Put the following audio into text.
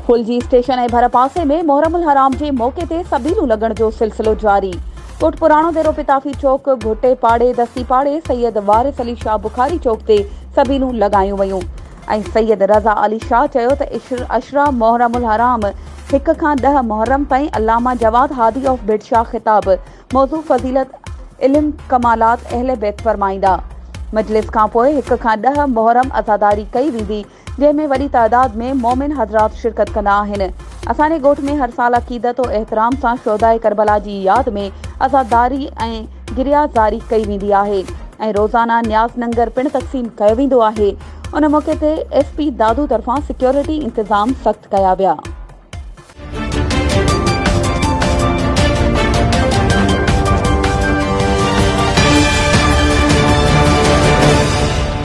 खुलजी station ऐं भर पासे में मोहरमुल हराम जे मौके ते सबीलूं लगण जो सिलसिलो जारी। कोट पुराणो देरो पिताफी चौक, भुट्टे पाड़े, दस्ती पाड़े, सैयद वारिस अली शाह बुखारी चौक ते सबीलूं लगायूं वयूं ऐं सैयद रज़ा अली शाह चयो त अशरा मोहरमुल हराम 1 खां 10 मुहर्रम ताईं अल्लामा जवाद हादी ऑफ बिडशाह खिताब मौजू फज़ीलत इल्म कमालात अहले बैत फरमाईंदा। मजलिस खां पोइ 1 खां 10 मुहर्रम अज़ादारी कई वेंदी, जंहिंमें वॾी तादाद में मोमिन हज़रात शिरकत कंदा आहिनि। असांजे ॻोठ में हर साल अक़ीदत और एहतराम सां शोहदाए करबला जी यादि में अज़ादारी ऐं गिरियाज़ारी कई वेंदी आहे ऐं रोज़ाना न्याज़ लंगर पिणु तक़सीम कयो वेंदो आहे। उन मौके ते SP दादू तरफ़ां सिक्योरिटी इंतज़ाम सख़्त कया विया।